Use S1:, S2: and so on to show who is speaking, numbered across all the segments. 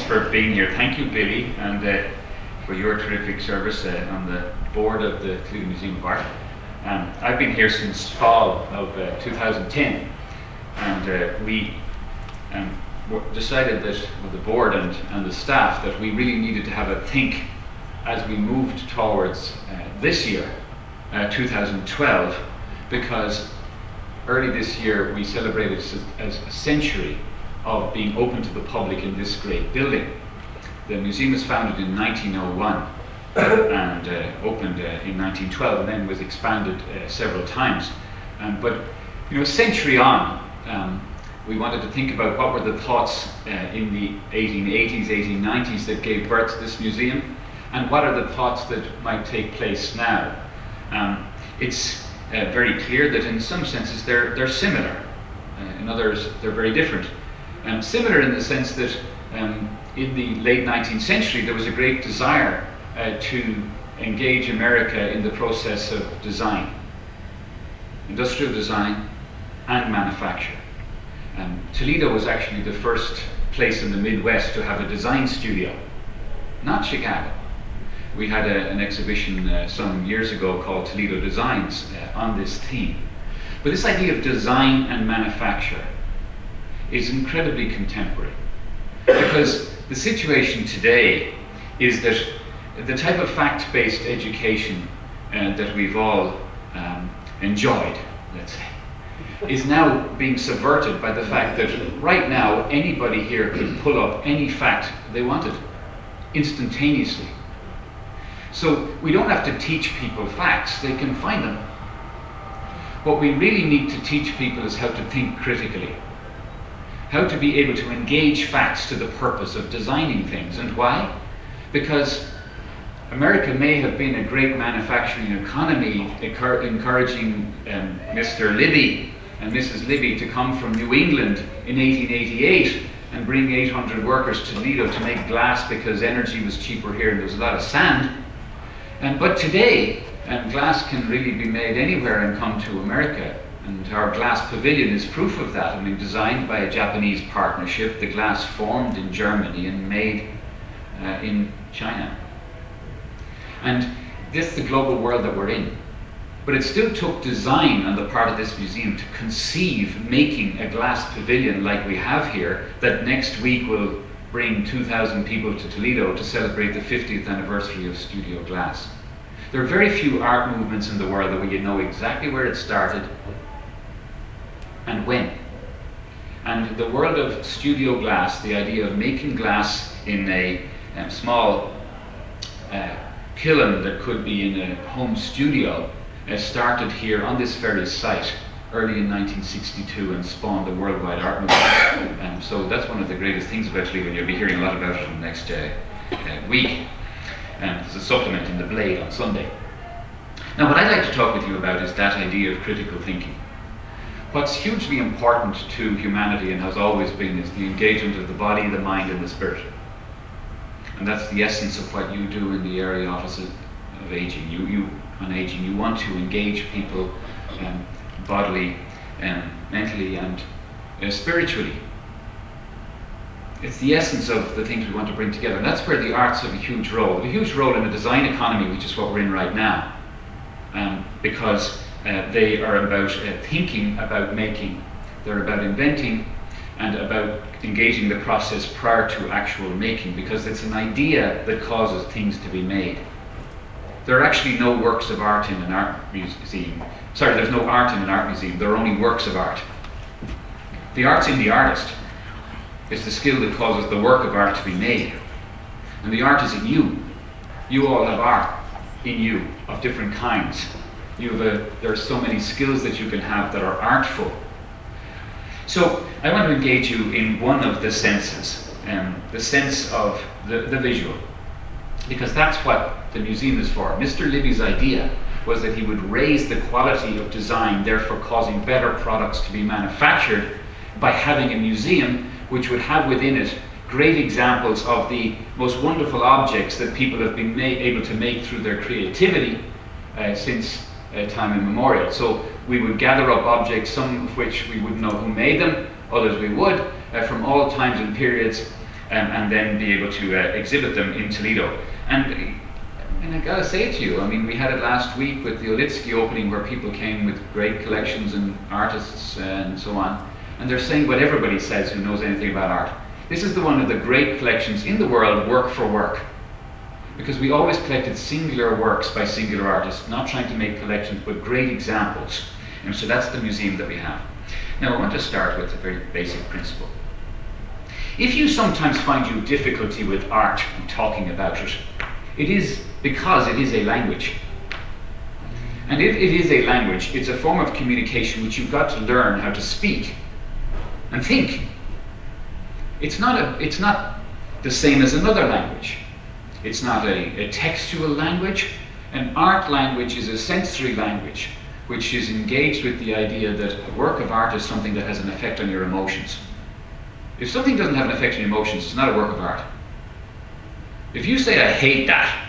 S1: for being here. Thank you, Billy, and for your terrific service on the board of the Toledo Museum of Art. I've been here since fall of 2010, and we decided that, with the board and the staff, that we really needed to have a think as we moved towards this year, 2012, because early this year we celebrated as a century of being open to the public in this great building. The museum was founded in 1901 and opened in 1912, and then was expanded several times. But a century on, we wanted to think about what were the thoughts in the 1880s, 1890s that gave birth to this museum, and what are the thoughts that might take place now. It's very clear that in some senses they're similar, in others they're very different. Similar in the sense that in the late 19th century there was a great desire to engage America in the process of design, industrial design and manufacture. Toledo was actually the first place in the Midwest to have a design studio, not Chicago. We had an exhibition some years ago called Toledo Designs on this theme. But this idea of design and manufacture is incredibly contemporary, because the situation today is that the type of fact-based education that we've all enjoyed, let's say, is now being subverted by the fact that right now anybody here could pull up any fact they wanted instantaneously. So we don't have to teach people facts, they can find them. What we really need to teach people is how to think critically, how to be able to engage facts to the purpose of designing things. And why? Because America may have been a great manufacturing economy, encouraging Mr. Libby and Mrs. Libby to come from New England in 1888 and bring 800 workers to Toledo to make glass because energy was cheaper here and there was a lot of sand. But today, glass can really be made anywhere and come to America. And our glass pavilion is proof of that. I mean, designed by a Japanese partnership, the glass formed in Germany and made in China. And this is the global world that we're in. But it still took design on the part of this museum to conceive making a glass pavilion like we have here, that next week will bring 2,000 people to Toledo to celebrate the 50th anniversary of Studio Glass. There are very few art movements in the world that you know exactly where it started and when. And the world of Studio Glass, the idea of making glass in a small kiln that could be in a home studio, started here on this very site early in 1962 and spawned a worldwide art movement. So that's one of the greatest things about Toledo, and you'll be hearing a lot about it in the next week. There's a supplement in the Blade on Sunday. Now, what I'd like to talk with you about is that idea of critical thinking. What's hugely important to humanity, and has always been, is the engagement of the body, the mind, and the spirit. And that's the essence of what you do in the area office of aging. You on aging, you want to engage people bodily, mentally, and spiritually. It's the essence of the things we want to bring together, and that's where the arts have a huge role. A huge role in the design economy, which is what we're in right now, because they are about thinking about making. They're about inventing and about engaging the process prior to actual making, because it's an idea that causes things to be made. There are actually no works of art in an art museum. Sorry, there's no art in an art museum. There are only works of art. The art's in the artist. It's the skill that causes the work of art to be made. And the art is in you. You all have art in you of different kinds. There are so many skills that you can have that are artful. So I want to engage you in one of the senses, the sense of the visual, because that's what the museum is for. Mr. Libby's idea was that he would raise the quality of design, therefore causing better products to be manufactured, by having a museum which would have within it great examples of the most wonderful objects that people have been able to make through their creativity since time immemorial. So we would gather up objects, some of which we wouldn't know who made them, others we would, from all times and periods, and then be able to exhibit them in Toledo. And I gotta say to you, I mean, we had it last week with the Olitsky opening, where people came with great collections and artists and so on, and they're saying what everybody says who knows anything about art. This is one of the great collections in the world, work for work, because we always collected singular works by singular artists, not trying to make collections, but great examples. And so that's the museum that we have. Now I want to start with a very basic principle. If you sometimes find you difficulty with art and talking about it, it is because it is a language. And if it is a language, it's a form of communication which you've got to learn how to speak and think. It's not the same as another language. It's not a textual language. An art language is a sensory language, which is engaged with the idea that a work of art is something that has an effect on your emotions. If something doesn't have an effect on your emotions, it's not a work of art. If you say, I hate that,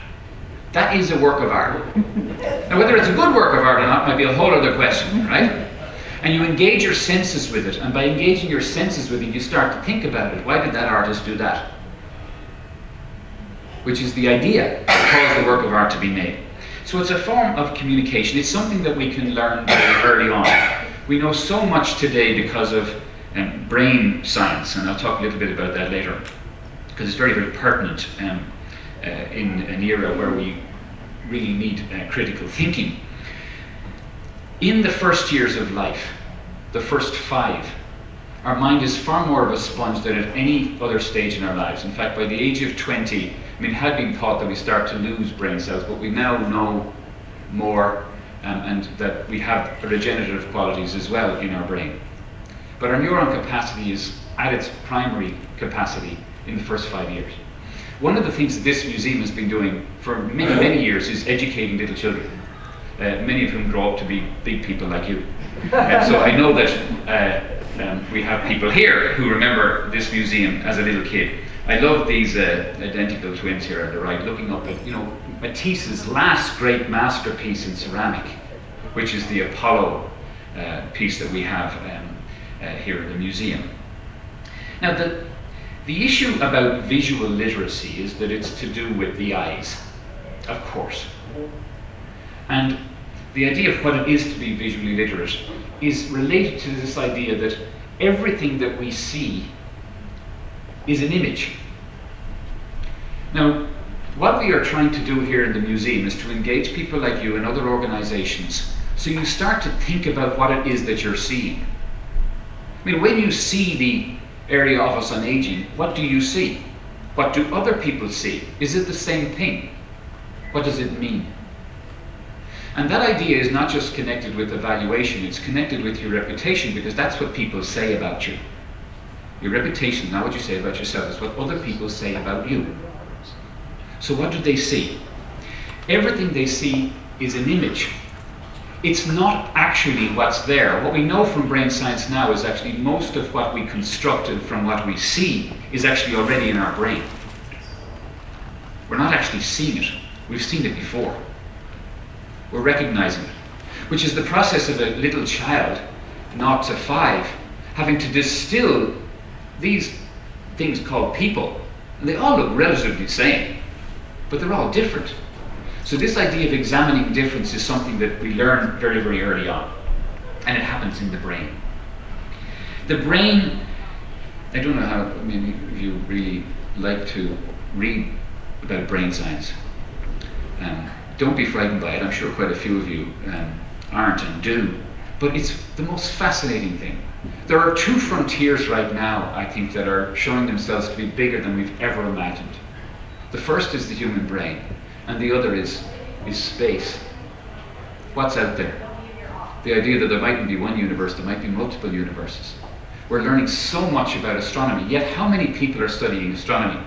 S1: that is a work of art. Now, whether it's a good work of art or not might be a whole other question, right? And you engage your senses with it, and by engaging your senses with it, you start to think about it. Why did that artist do that? Which is the idea that caused the work of art to be made. So it's a form of communication. It's something that we can learn very early on. We know so much today because of brain science, and I'll talk a little bit about that later, because it's very, very pertinent in an era where we really need critical thinking. In the first years of life, the first 5, our mind is far more of a sponge than at any other stage in our lives. In fact, by the age of 20, I mean, it had been thought that we start to lose brain cells, but we now know more, and that we have regenerative qualities as well in our brain. But our neuron capacity is at its primary capacity in the first 5 years. One of the things that this museum has been doing for many, many years is educating little children, many of whom grow up to be big people like you. So I know that we have people here who remember this museum as a little kid. I love these identical twins here on the right, looking up at, Matisse's last great masterpiece in ceramic, which is the Apollo piece that we have here in the museum. Now, the issue about visual literacy is that it's to do with the eyes, of course. And the idea of what it is to be visually literate is related to this idea that everything that we see is an image. Now, what we are trying to do here in the museum is to engage people like you and other organizations, so you start to think about what it is that you're seeing. I mean, when you see the area Office on Aging, what do you see? What do other people see? Is it the same thing? What does it mean? And that idea is not just connected with evaluation, it's connected with your reputation, because that's what people say about you. Your reputation, not what you say about yourself, is what other people say about you. So what do they see? Everything they see is an image. It's not actually what's there. What we know from brain science now is actually most of what we constructed from what we see is actually already in our brain. We're not actually seeing it. We've seen it before. We're recognizing it, which is the process of a little child, 0 to 5, having to distill these things called people. And they all look relatively the same, but they're all different. So this idea of examining difference is something that we learn very, very early on. And it happens in the brain. The brain, I don't know how many of you really like to read about brain science. Don't be frightened by it. I'm sure quite a few of you aren't and do. But it's the most fascinating thing. There are 2 frontiers right now, I think, that are showing themselves to be bigger than we've ever imagined. The first is the human brain, and the other is space. What's out there? The idea that there mightn't be one universe, there might be multiple universes. We're learning so much about astronomy, yet how many people are studying astronomy?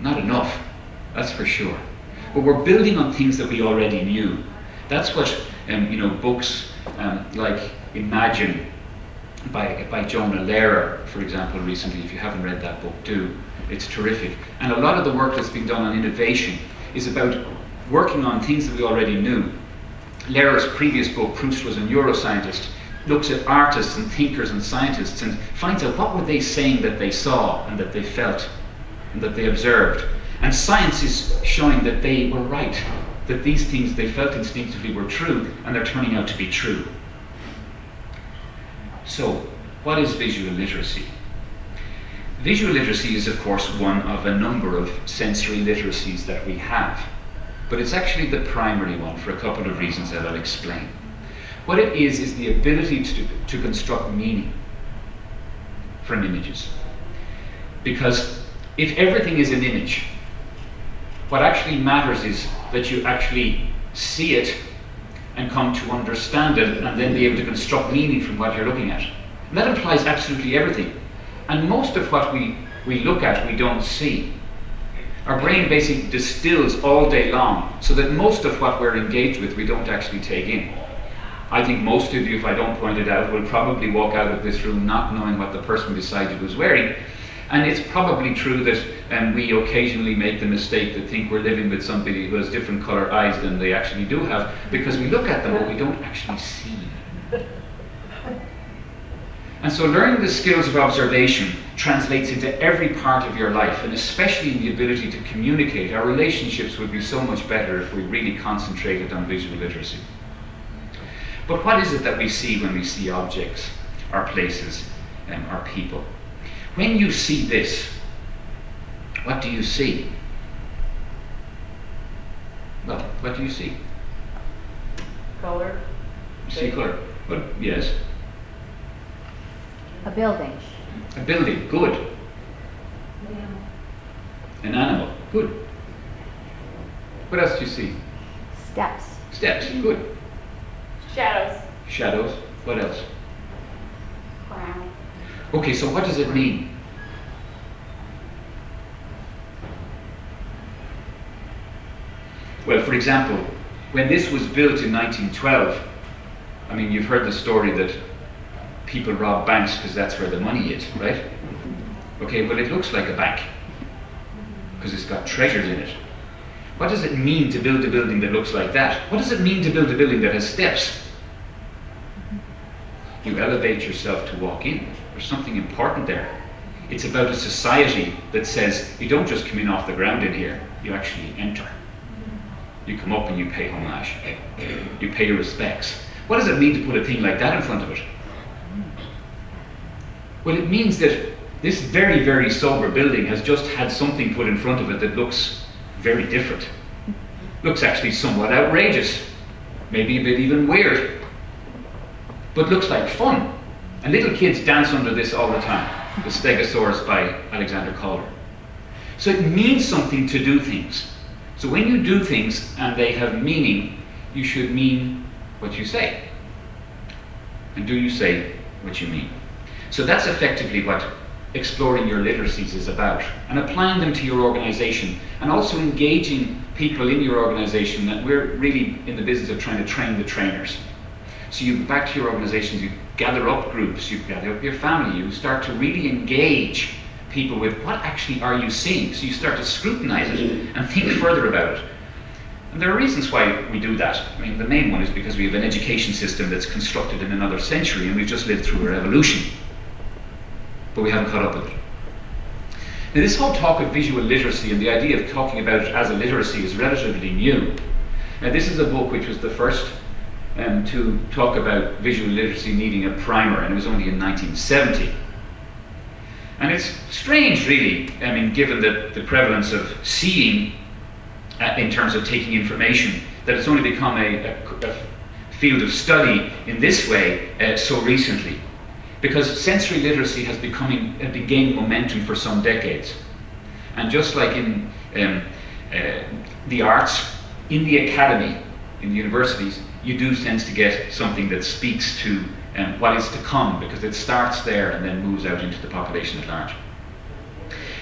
S1: Not enough, that's for sure. But we're building on things that we already knew. That's what books like Imagine by Jonah Lehrer, for example, recently. If you haven't read that book, do. It's terrific. And a lot of the work that's been done on innovation is about working on things that we already knew. Lehrer's previous book, Proust was a neuroscientist, looks at artists and thinkers and scientists and finds out what were they saying that they saw and that they felt and that they observed. And science is showing that they were right, that these things they felt instinctively were true, and they're turning out to be true. So, what is visual literacy? Visual literacy is, of course, one of a number of sensory literacies that we have, but it's actually the primary one for a couple of reasons that I'll explain. What it is the ability to construct meaning from images. Because if everything is an image, what actually matters is that you actually see it and come to understand it and then be able to construct meaning from what you're looking at. And that implies absolutely everything. And most of what we look at, we don't see. Our brain basically distills all day long so that most of what we're engaged with, we don't actually take in. I think most of you, if I don't point it out, will probably walk out of this room not knowing what the person beside you was wearing. And it's probably true that we occasionally make the mistake to think we're living with somebody who has different colour eyes than they actually do have, because we look at them but we don't actually see. And so learning the skills of observation translates into every part of your life, and especially in the ability to communicate. Our relationships would be so much better if we really concentrated on visual literacy. But what is it that we see when we see objects, or places, or people? When you see this, what do you see? Well, what do you see?
S2: Color.
S1: You see colour. Well, yes.
S3: A building.
S1: A building, good. An animal, good. What else do you see?
S3: Steps.
S1: Steps, good.
S2: Shadows.
S1: Shadows, what else?
S2: Ground.
S1: Okay, so what does it mean? Well, for example, when this was built in 1912, I mean, you've heard the story that people rob banks because that's where the money is, right? Okay, well, it looks like a bank because it's got treasures in it. What does it mean to build a building that looks like that? What does it mean to build a building that has steps? You elevate yourself to walk in. There's something important there. It's about a society that says you don't just come in off the ground in here, you actually enter. You come up and you pay homage. You pay your respects. What does it mean to put a thing like that in front of it? Well, it means that this very, very sober building has just had something put in front of it that looks very different. Looks actually somewhat outrageous. Maybe a bit even weird. But looks like fun. And little kids dance under this all the time. The Stegosaurus by Alexander Calder. So it means something to do things. So when you do things and they have meaning, you should mean what you say. And do you say what you mean? So that's effectively what exploring your literacies is about, and applying them to your organization, and also engaging people in your organization. That we're really in the business of trying to train the trainers. So you go back to your organizations, you gather up groups, you gather up your family, you start to really engage people with what actually are you seeing. So you start to scrutinize it and think further about it. And there are reasons why we do that. I mean, the main one is because we have an education system that's constructed in another century, and we've just lived through a revolution. But we haven't caught up with it. Now, this whole talk of visual literacy and the idea of talking about it as a literacy is relatively new. Now, this is a book which was the first to talk about visual literacy needing a primer, and it was only in 1970. And it's strange, really, I mean, given the prevalence of seeing in terms of taking information, that it's only become a field of study in this way so recently. Because sensory literacy has been gaining momentum for some decades. And just like in the arts, in the academy, in the universities, you do tend to get something that speaks to what is to come, because it starts there and then moves out into the population at large.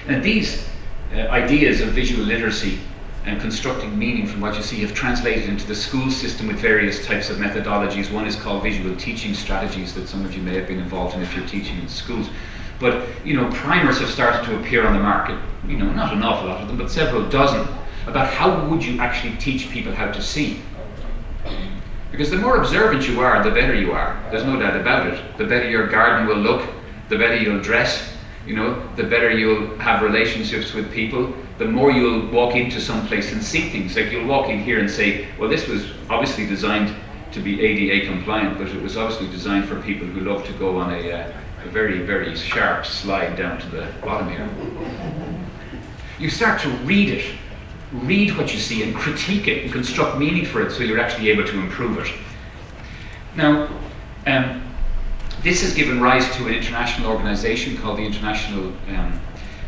S1: And these ideas of visual literacy and constructing meaning from what you see have translated into the school system with various types of methodologies. One is called visual teaching strategies, that some of you may have been involved in if you're teaching in schools. But, primers have started to appear on the market, not an awful lot of them, but several dozen, about how would you actually teach people how to see. Because the more observant you are, the better you are. There's no doubt about it. The better your garden will look, the better you'll dress, the better you'll have relationships with people, the more you'll walk into some place and see things. Like you'll walk in here and say, well, this was obviously designed to be ADA compliant, but it was obviously designed for people who love to go on a very, very sharp slide down to the bottom here. You start to read what you see and critique it and construct meaning for it so you're actually able to improve it. Now, this has given rise to an international organization called the International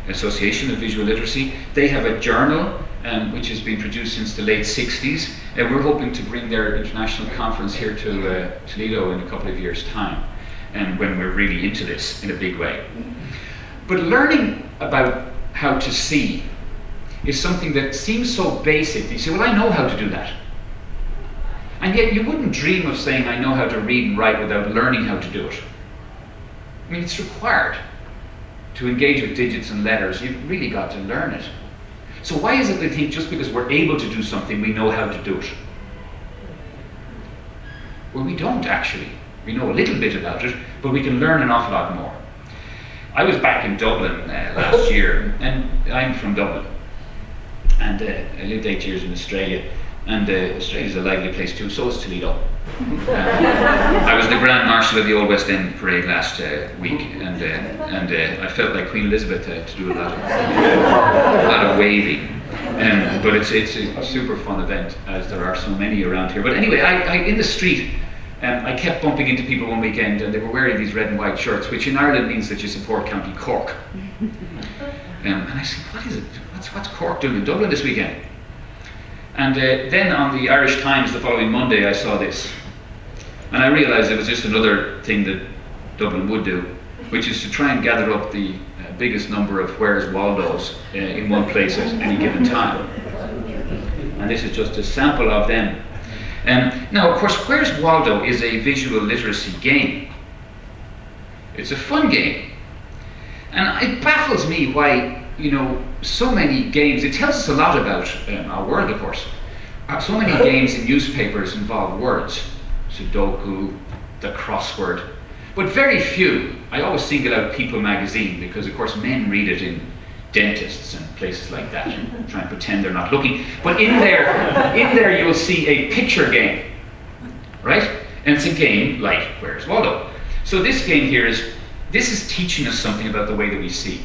S1: Association of Visual Literacy. They have a journal which has been produced since the late 60s. We're hoping to bring their international conference here to Toledo in a couple of years' time, when we're really into this in a big way. But learning about how to see is something that seems so basic. You say, well, I know how to do that. And yet you wouldn't dream of saying, I know how to read and write without learning how to do it. I mean, it's required. To engage with digits and letters, you've really got to learn it. So why is it they think just because we're able to do something, we know how to do it? Well, we don't actually. We know a little bit about it, but we can learn an awful lot more. I was back in Dublin last year, and I'm from Dublin. And I lived 8 years in Australia. And Australia's a lively place too, so is Toledo. I was the Grand Marshal of the Old West End Parade last week, and I felt like Queen Elizabeth to do a lot of waving. But it's a super fun event, as there are so many around here. But anyway, I in the street, I kept bumping into people one weekend, and they were wearing these red and white shirts, which in Ireland means that you support County Cork. And I said, what is it? What's Cork doing in Dublin this weekend? And then on the Irish Times the following Monday I saw this. And I realised it was just another thing that Dublin would do, which is to try and gather up the biggest number of Where's Waldos in one place at any given time. And this is just a sample of them. Now, of course, Where's Waldo is a visual literacy game. It's a fun game. And it baffles me why, so many games, it tells us a lot about our world, of course. So many games in newspapers involve words. Sudoku, the crossword. But very few. I always single out People magazine because, of course, men read it in dentists and places like that and try and pretend they're not looking. But in there you'll see a picture game, right? And it's a game like Where's Waldo? So this game here this is teaching us something about the way that we see.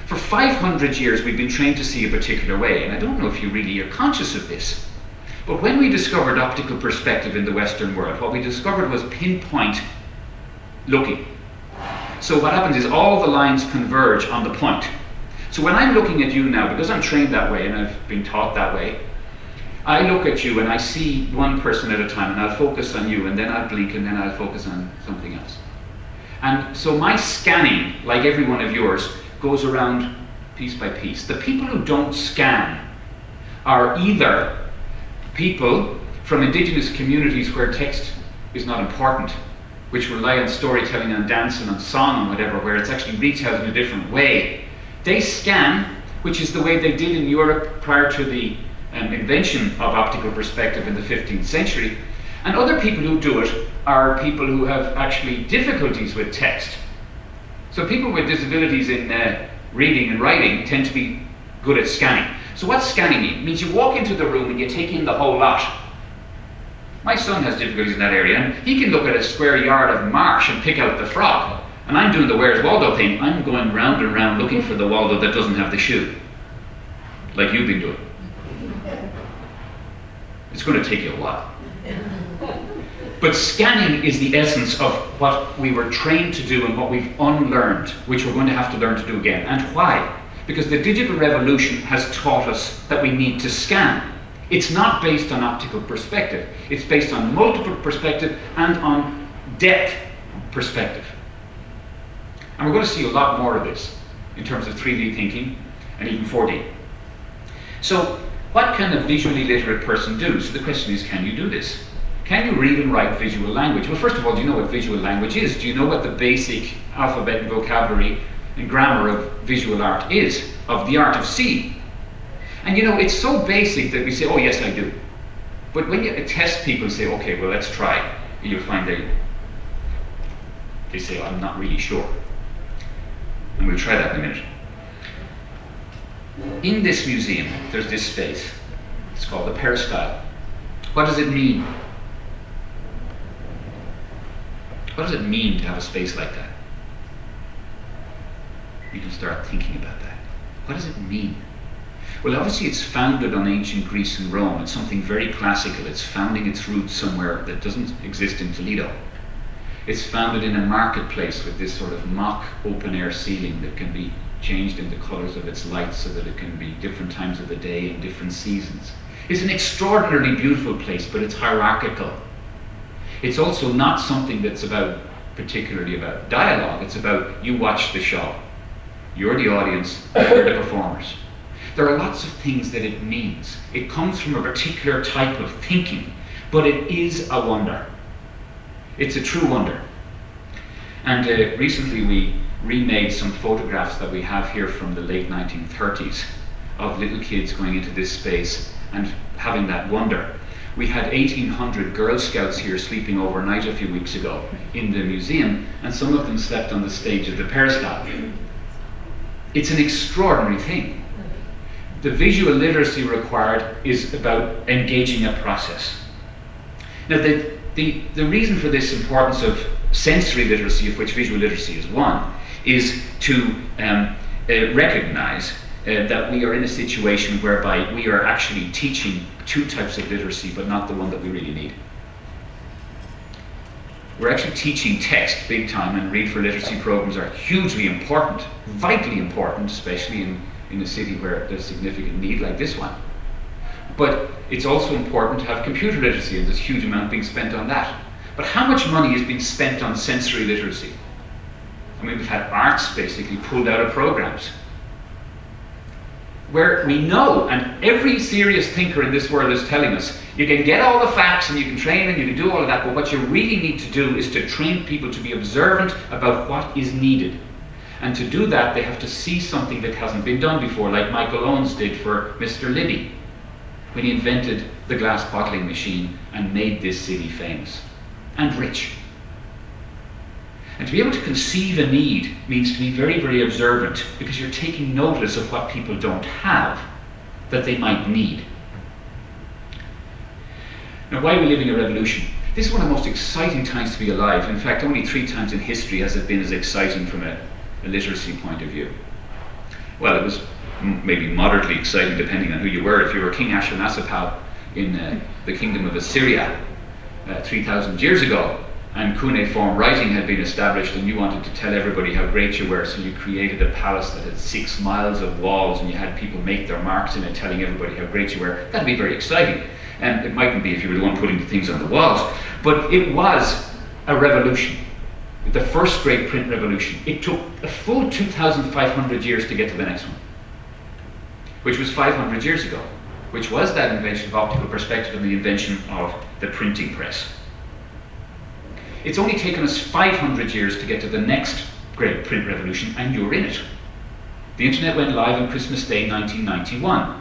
S1: For 500 years we've been trained to see a particular way, and I don't know if you really are conscious of this. But when we discovered optical perspective in the Western world, what we discovered was pinpoint looking. So what happens is all the lines converge on the point. So when I'm looking at you now, because I'm trained that way and I've been taught that way, I look at you and I see one person at a time, and I'll focus on you, and then I'll blink, and then I'll focus on something else. And so my scanning, like every one of yours, goes around piece by piece. The people who don't scan are either people from indigenous communities where text is not important, which rely on storytelling and dance and on song and whatever, where it's actually retold in a different way. They scan, which is the way they did in Europe prior to the invention of optical perspective in the 15th century. And other people who do it are people who have actually difficulties with text. So people with disabilities in reading and writing tend to be good at scanning. So what's scanning mean? It means you walk into the room and you take in the whole lot. My son has difficulties in that area, and he can look at a square yard of marsh and pick out the frog. And I'm doing the Where's Waldo thing. I'm going round and round looking for the Waldo that doesn't have the shoe, like you've been doing. It's going to take you a while. But scanning is the essence of what we were trained to do and what we've unlearned, which we're going to have to learn to do again. And why? Because the digital revolution has taught us that we need to scan. It's not based on optical perspective. It's based on multiple perspective and on depth perspective. And we're going to see a lot more of this in terms of 3D thinking and even 4D. So what can a visually literate person do? So the question is, can you do this? Can you read and write visual language? Well, first of all, do you know what visual language is? Do you know what the basic alphabet and vocabulary and grammar of visual art is, of the art of seeing? And it's so basic that we say, oh yes, I do. But when you test people and say, okay, well, let's try, you'll find they say, I'm not really sure. And we'll try that in a minute. In this museum, there's this space. It's called the peristyle. What does it mean? What does it mean to have a space like that? You can start thinking about that. What does it mean? Well, obviously it's founded on ancient Greece and Rome. It's something very classical. It's founding its roots somewhere that doesn't exist in Toledo. It's founded in a marketplace with this sort of mock open-air ceiling that can be changed in the colours of its light so that it can be different times of the day and different seasons. It's an extraordinarily beautiful place, but it's hierarchical. It's also not something that's particularly about dialogue. It's about you watch the show. You're the audience, you're the performers. There are lots of things that it means. It comes from a particular type of thinking, but it is a wonder. It's a true wonder. And recently we remade some photographs that we have here from the late 1930s of little kids going into this space and having that wonder. We had 1,800 Girl Scouts here sleeping overnight a few weeks ago in the museum, and some of them slept on the stage of the peristyle. It's an extraordinary thing. The visual literacy required is about engaging a process. Now, the reason for this importance of sensory literacy, of which visual literacy is one, is to recognize that we are in a situation whereby we are actually teaching two types of literacy, but not the one that we really need. We're actually teaching text big time, and read for literacy programs are hugely important, vitally important, especially in a city where there's significant need like this one. But it's also important to have computer literacy, and there's a huge amount being spent on that. But how much money is being spent on sensory literacy? I mean, we've had arts basically pulled out of programs. Where we know, and every serious thinker in this world is telling us, you can get all the facts and you can train and you can do all of that, but what you really need to do is to train people to be observant about what is needed. And to do that, they have to see something that hasn't been done before, like Michael Owens did for Mr. Libby, when he invented the glass bottling machine and made this city famous and rich. And to be able to conceive a need means to be very, very observant, because you're taking notice of what people don't have that they might need. Now, why are we living a revolution? This is one of the most exciting times to be alive. In fact, only 3 times in history has it been as exciting from a literacy point of view. Well, it was maybe moderately exciting depending on who you were. If you were King Ashurnasirpal in the kingdom of Assyria 3,000 years ago, and cuneiform writing had been established, and you wanted to tell everybody how great you were, so you created a palace that had 6 miles of walls, and you had people make their marks in it, telling everybody how great you were. That'd be very exciting. And it mightn't be if you were the one putting the things on the walls, but it was a revolution. The first great print revolution. It took a full 2,500 years to get to the next one, which was 500 years ago, which was that invention of optical perspective and the invention of the printing press. It's only taken us 500 years to get to the next great print revolution, and you're in it. The internet went live on Christmas Day 1991.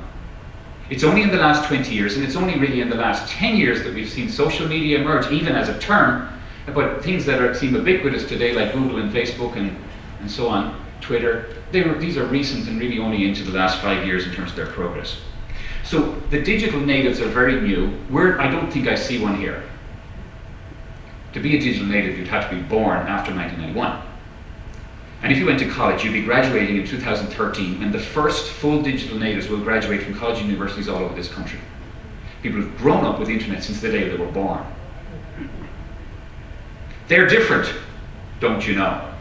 S1: It's only in the last 20 years, and it's only really in the last 10 years that we've seen social media emerge, even as a term, but things that seem ubiquitous today, like Google and Facebook and so on, Twitter, these are recent and really only into the last 5 years in terms of their progress. So the digital natives are very new. I don't think I see one here. To be a digital native, you'd have to be born after 1991. And if you went to college, you'd be graduating in 2013, and the first full digital natives will graduate from college and universities all over this country. People who've grown up with the internet since the day they were born. They're different, don't you know?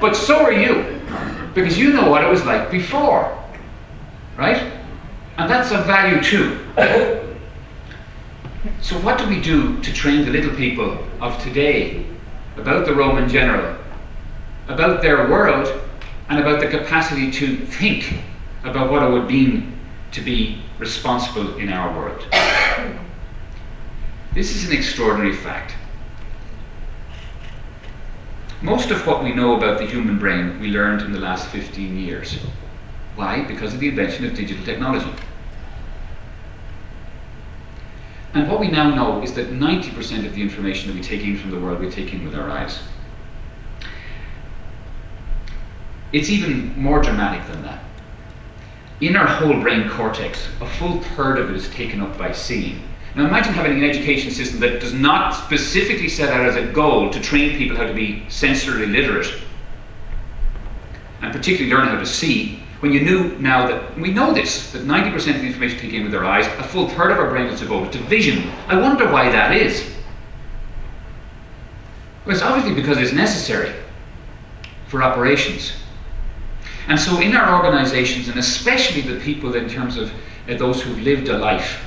S1: But so are you, because you know what it was like before, right? And that's of value too. So what do we do to train the little people of today about the Roman general, about their world, and about the capacity to think about what it would mean to be responsible in our world? This is an extraordinary fact. Most of what we know about the human brain we learned in the last 15 years. Why? Because of the invention of digital technology. And what we now know is that 90% of the information that we take in from the world, we take in with our eyes. It's even more dramatic than that. In our whole brain cortex, a full third of it is taken up by seeing. Now imagine having an education system that does not specifically set out as a goal to train people how to be sensorily literate, and particularly learn how to see, when you knew now that, we know this, that 90% of the information taken in with our eyes, a full third of our brain is devoted to vision. I wonder why that is. Well, it's obviously because it's necessary for operations. And so in our organizations, and especially the people in terms of those who've lived a life,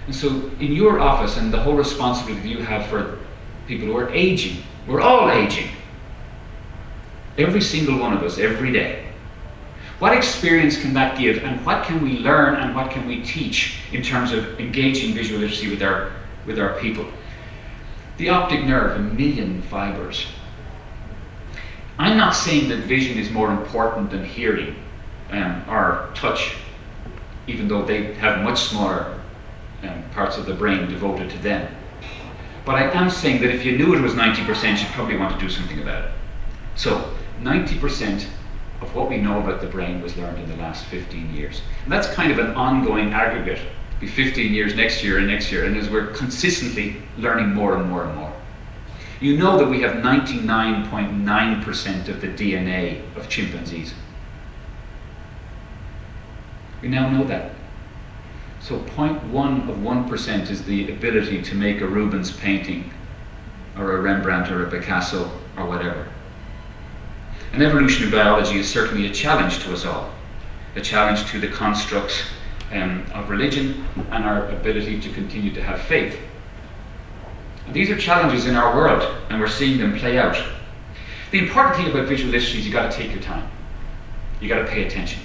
S1: and so in your office and the whole responsibility you have for people who are aging, we're all aging. Every single one of us, every day. What experience can that give, and what can we learn and what can we teach in terms of engaging visual literacy with our people? The optic nerve, 1 million fibers. I'm not saying that vision is more important than hearing or touch, even though they have much smaller parts of the brain devoted to them. But I am saying that if you knew it was 90%, you'd probably want to do something about it. So 90% of what we know about the brain was learned in the last 15 years. And that's kind of an ongoing aggregate. It'll be 15 years next year, and as we're consistently learning more and more and more. You know that we have 99.9% of the DNA of chimpanzees. We now know that. So 0.1 of 1% is the ability to make a Rubens painting, or a Rembrandt, or a Picasso, or whatever. And evolutionary biology is certainly a challenge to us all. A challenge to the constructs of religion and our ability to continue to have faith. And these are challenges in our world, and we're seeing them play out. The important thing about visual literacy is you've got to take your time. You've got to pay attention.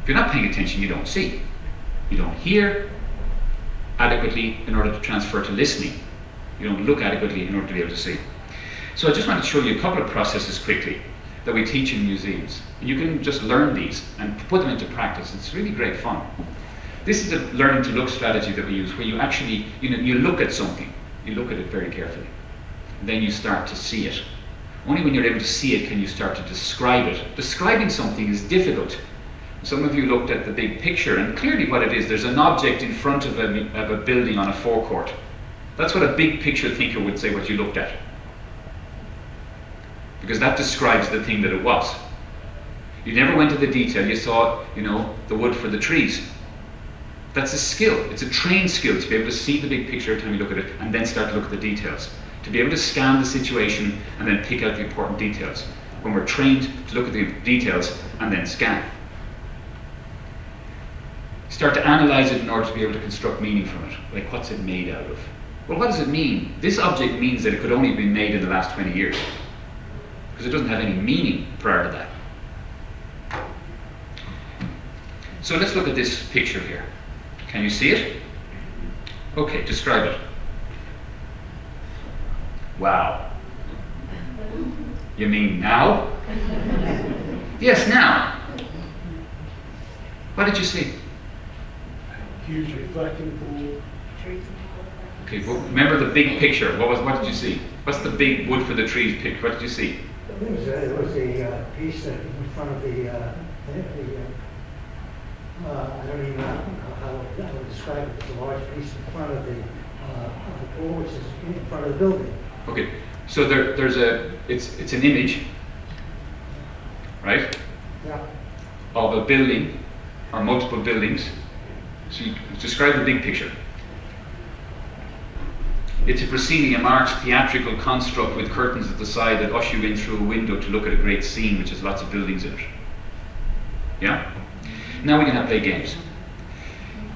S1: If you're not paying attention, you don't see. You don't hear adequately in order to transfer to listening. You don't look adequately in order to be able to see. So I just want to show you a couple of processes quickly that we teach in museums. And you can just learn these and put them into practice. It's really great fun. This is a learning to look strategy that we use, where you actually, you look at something. You look at it very carefully. And then you start to see it. Only when you're able to see it can you start to describe it. Describing something is difficult. Some of you looked at the big picture, and clearly what it is, there's an object in front of a building on a forecourt. That's what a big picture thinker would say what you looked at. Because that describes the thing that it was. You never went into the detail, you saw, the wood for the trees. That's a skill. It's a trained skill to be able to see the big picture every time you look at it, and then start to look at the details. To be able to scan the situation and then pick out the important details. When we're trained to look at the details and then scan. Start to analyze it in order to be able to construct meaning from it. Like, what's it made out of? Well, what does it mean? This object means that it could only have been made in the last 20 years. Because it doesn't have any meaning prior to that. So let's look at this picture here. Can you see it? Okay, describe it. Wow. You mean now? Yes, now. What did you see?
S3: Huge reflecting pool.
S1: Okay, well, remember the big picture. What did you see? What's the big wood for the trees picture? What did you see?
S3: It was a piece in front of the I don't even know how I would describe it. It's a large piece in front of the pool, which is in front of the building.
S1: Okay, so it's an image, right?
S3: Yeah.
S1: Of a building or multiple buildings. So you describe the big picture. It's a proscenium arched theatrical construct with curtains at the side that usher you in through a window to look at a great scene which has lots of buildings in it. Yeah? Now we can play games.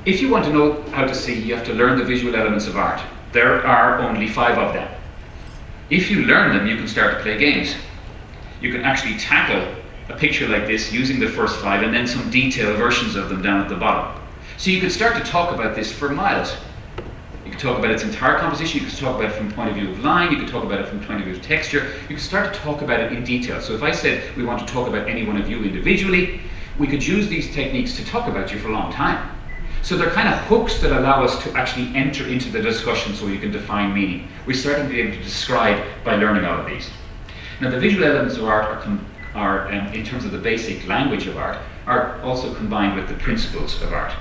S1: If you want to know how to see, you have to learn the visual elements of art. There are only 5 of them. If you learn them, you can start to play games. You can actually tackle a picture like this using the first 5 and then some detailed versions of them down at the bottom. So you could start to talk about this for miles. You could talk about its entire composition, you could talk about it from the point of view of line, you could talk about it from the point of view of texture, you could start to talk about it in detail. So if I said we want to talk about any one of you individually, we could use these techniques to talk about you for a long time. So they're kind of hooks that allow us to actually enter into the discussion so you can define meaning. We're starting to be able to describe by learning all of these. Now the visual elements of art are in terms of the basic language of art, are also combined with the principles of art.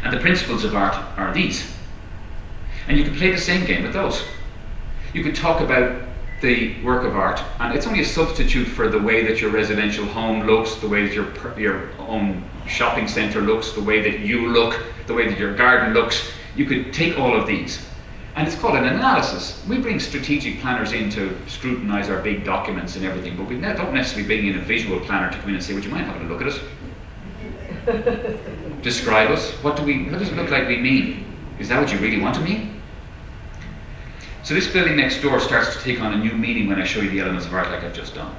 S1: And the principles of art are these. And you can play the same game with those. You could talk about the work of art, and it's only a substitute for the way that your residential home looks, the way that your own shopping centre looks, the way that you look, the way that your garden looks. You could take all of these, and it's called an analysis. We bring strategic planners in to scrutinise our big documents and everything, but we don't necessarily bring in a visual planner to come in and say, would you mind having a look at us? Describe us. What does it look like we mean? Is that what you really want to mean? So this building next door starts to take on a new meaning when I show you the elements of art like I've just done.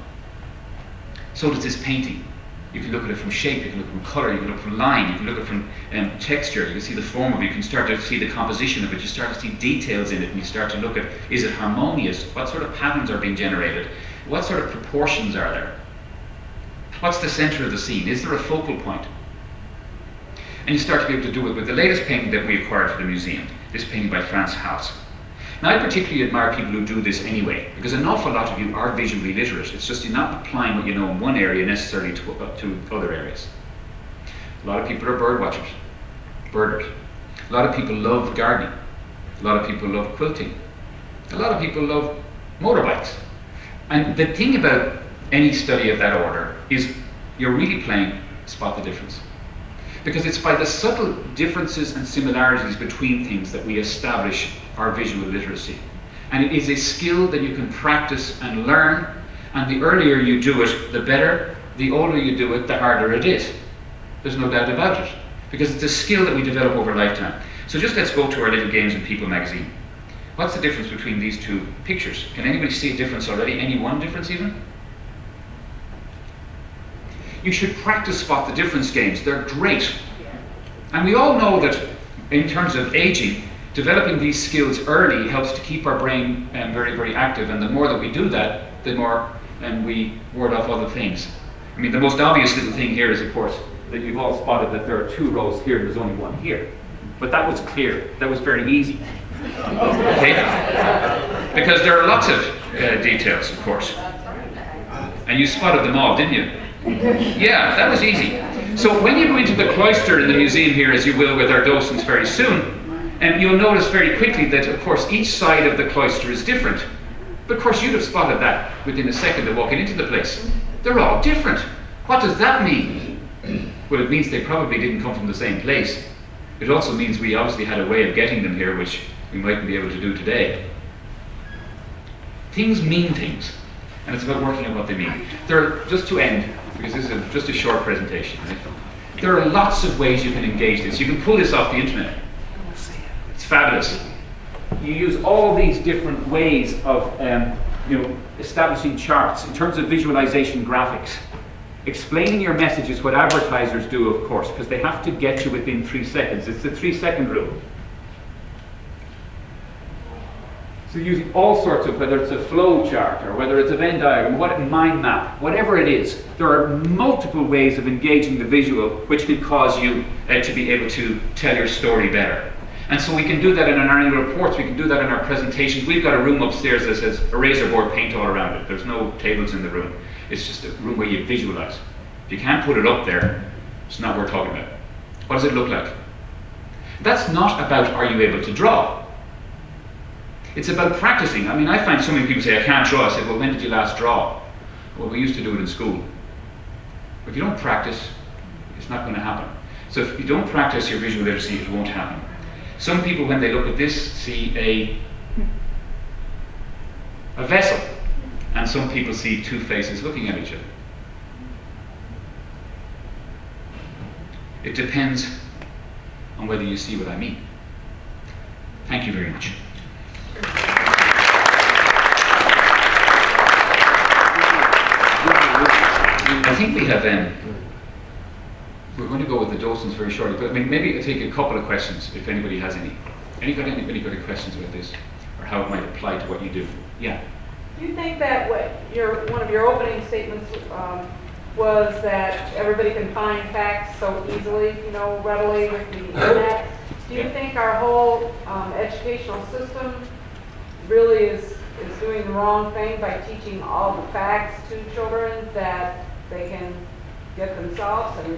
S1: So does this painting. You can look at it from shape, you can look from colour, you can look from line, you can look at it from texture, you can see the form of it, you can start to see the composition of it, you start to see details in it, and you start to look at, is it harmonious? What sort of patterns are being generated? What sort of proportions are there? What's the centre of the scene? Is there a focal point? And you start to be able to do it with the latest painting that we acquired for the museum, this painting by Franz Hals. Now, I particularly admire people who do this anyway, because an awful lot of you are visually literate. It's just you're not applying what you know in one area necessarily to other areas. A lot of people are bird watchers, birders. A lot of people love gardening. A lot of people love quilting. A lot of people love motorbikes. And the thing about any study of that order is you're really playing spot the difference. Because it's by the subtle differences and similarities between things that we establish our visual literacy. And it is a skill that you can practice and learn, and the earlier you do it, the better. The older you do it, the harder it is. There's no doubt about it. Because it's a skill that we develop over a lifetime. So just let's go to our little Games and People magazine. What's the difference between these two pictures? Can anybody see a difference already? Any one difference even? You should practice spot the difference games. They're great. And we all know that in terms of aging, developing these skills early helps to keep our brain very, very active. And the more that we do that, the more we ward off other things. I mean, the most obvious little thing here is, of course, that you've all spotted that there are two rows here and there's only one here. But that was clear. That was very easy. Okay? Because there are lots of details, of course. And you spotted them all, didn't you? Yeah, that was easy. So when you go into the cloister in the museum here, as you will with our docents very soon, you'll notice very quickly that, of course, each side of the cloister is different. But of course, you'd have spotted that within a second of walking into the place. They're all different. What does that mean? Well, it means they probably didn't come from the same place. It also means we obviously had a way of getting them here, which we mightn't be able to do today. Things mean things, and it's about working out what they mean. Just to end, because this is just a short presentation, right? There are lots of ways you can engage this. You can pull this off the internet. It's fabulous. You use all these different ways of establishing charts in terms of visualization graphics. Explaining your message is what advertisers do, of course, because they have to get you within 3 seconds. It's the 3-second rule. So using all sorts of, whether it's a flow chart or whether it's a Venn diagram, mind map, whatever it is, there are multiple ways of engaging the visual which can cause you to be able to tell your story better. And so we can do that in our annual reports, we can do that in our presentations. We've got a room upstairs that says eraser board paint all around it. There's no tables in the room. It's just a room where you visualize. If you can't put it up there, it's not worth talking about. What does it look like? That's not about are you able to draw. It's about practicing. I mean, I find so many people say, I can't draw. I say, well, when did you last draw? Well, we used to do it in school. If you don't practice, it's not going to happen. So if you don't practice your visual literacy, it won't happen. Some people, when they look at this, see a vessel. And some people see two faces looking at each other. It depends on whether you see what I mean. Thank you very much. I think we have, we're going to go with the docents very shortly, but I mean, maybe I'll take a couple of questions if anybody has any. Anybody got any questions about this? Or how it might apply to what you do? Yeah.
S4: Do you think that one of your opening statements was that everybody can find facts so easily, readily with the internet. Do you think our whole educational system really is doing the wrong thing by teaching all the facts to children that they can get themselves, and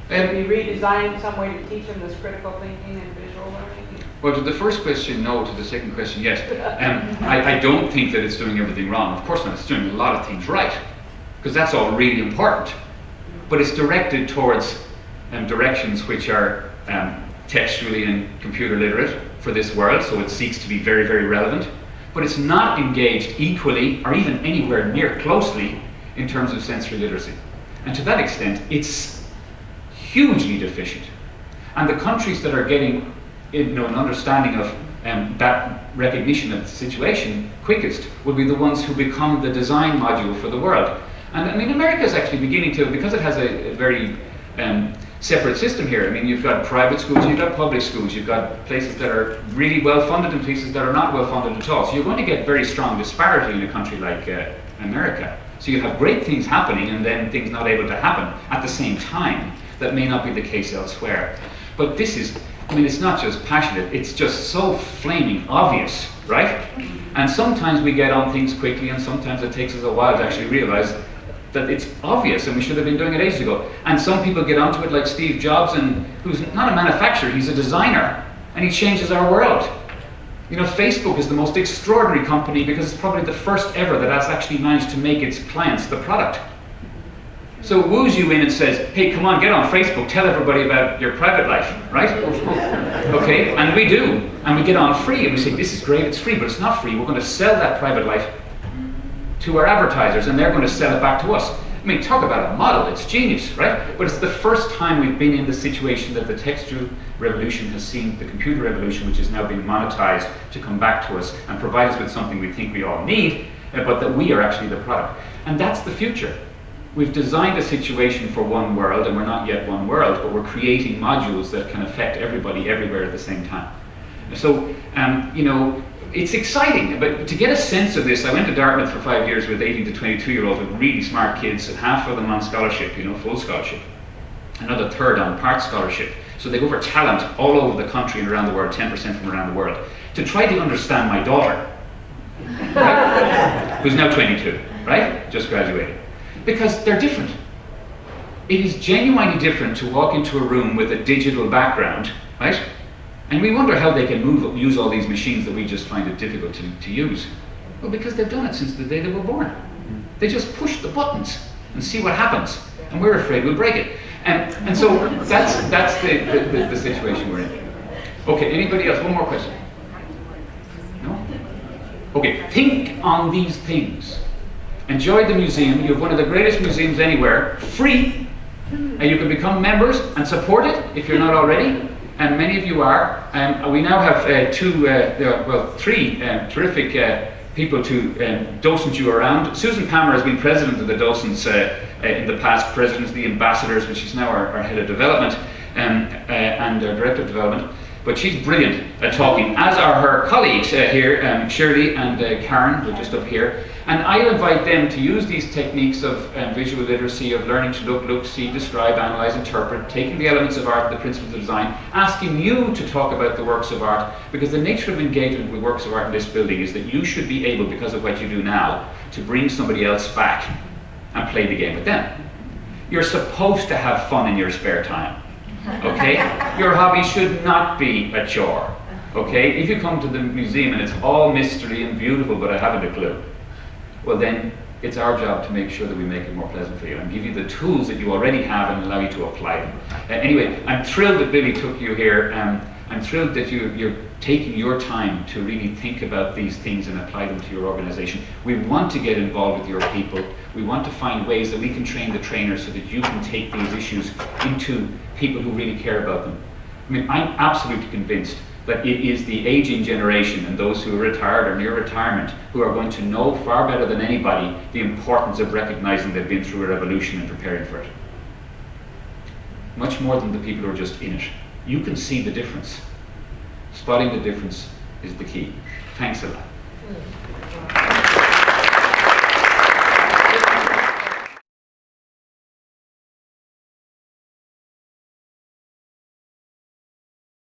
S4: should we redesign some way to teach them this critical thinking and visual learning?
S1: Well, to the first question, no. To the second question, yes. I don't think that it's doing everything wrong. Of course not. It's doing a lot of things right, because that's all really important. But it's directed towards directions which are textually and computer literate for this world, so it seeks to be very, very relevant. But it's not engaged equally or even anywhere near closely in terms of sensory literacy. And to that extent, it's hugely deficient. And the countries that are getting an understanding of that recognition of the situation quickest will be the ones who become the design module for the world. And I mean, America is actually beginning to, because it has a very separate system here. I mean, you've got private schools, you've got public schools, you've got places that are really well funded and places that are not well funded at all. So you're going to get very strong disparity in a country like America. So you have great things happening and then things not able to happen at the same time. That may not be the case elsewhere. But this is, I mean, it's not just passionate, it's just so flaming obvious, right? And sometimes we get on things quickly and sometimes it takes us a while to actually realize that it's obvious and we should have been doing it ages ago. And some people get onto it like Steve Jobs, and who's not a manufacturer, he's a designer, and he changes our world. Facebook is the most extraordinary company because it's probably the first ever that has actually managed to make its clients the product. So it woos you in and says, hey, come on, get on Facebook, tell everybody about your private life, right? Okay, and we do. And we get on free and we say, this is great, it's free, but it's not free. We're going to sell that private life to our advertisers and they're going to sell it back to us. I mean, talk about a model, it's genius, right? But it's the first time we've been in the situation that the textual revolution has seen the computer revolution, which is now being monetized, to come back to us and provide us with something we think we all need, but that we are actually the product. And that's the future. We've designed a situation for one world, and we're not yet one world, but we're creating modules that can affect everybody everywhere at the same time. So, it's exciting, but to get a sense of this, I went to Dartmouth for 5 years with 18 to 22-year-olds with really smart kids, and half of them on scholarship, full scholarship. Another third on part scholarship. So they go for talent all over the country and around the world, 10% from around the world, to try to understand my daughter, right? Who's now 22, right? Just graduated. Because they're different. It is genuinely different to walk into a room with a digital background, right? And we wonder how they can use all these machines that we just find it difficult to use. Well, because they've done it since the day they were born. They just push the buttons and see what happens. And we're afraid we'll break it. And so that's the situation we're in. Okay, anybody else? One more question. No? Okay, think on these things. Enjoy the museum. You have one of the greatest museums anywhere, free, and you can become members and support it if you're not already. And many of you are. We now have three terrific people to docent you around. Susan Palmer has been president of the docents in the past, president of the ambassadors, which is now our head of development and director of development. But she's brilliant at talking, as are her colleagues here, Shirley and Karen, who are just up here. And I'll invite them to use these techniques of visual literacy, of learning to look, see, describe, analyze, interpret, taking the elements of art, the principles of design, asking you to talk about the works of art, because the nature of engagement with works of art in this building is that you should be able, because of what you do now, to bring somebody else back and play the game with them. You're supposed to have fun in your spare time. Okay? Your hobby should not be a chore. Okay? If you come to the museum and it's all mystery and beautiful, but I haven't a clue, well then it's our job to make sure that we make it more pleasant for you and give you the tools that you already have and allow you to apply them. Anyway, I'm thrilled that Billy took you here. I'm thrilled that you're taking your time to really think about these things and apply them to your organization. We want to get involved with your people. We want to find ways that we can train the trainers so that you can take these issues into people who really care about them. I mean, I'm absolutely convinced that it is the aging generation and those who are retired or near retirement who are going to know far better than anybody the importance of recognizing they've been through a revolution and preparing for it. Much more than the people who are just in it. You can see the difference. Spotting the difference is the key. Thanks a lot.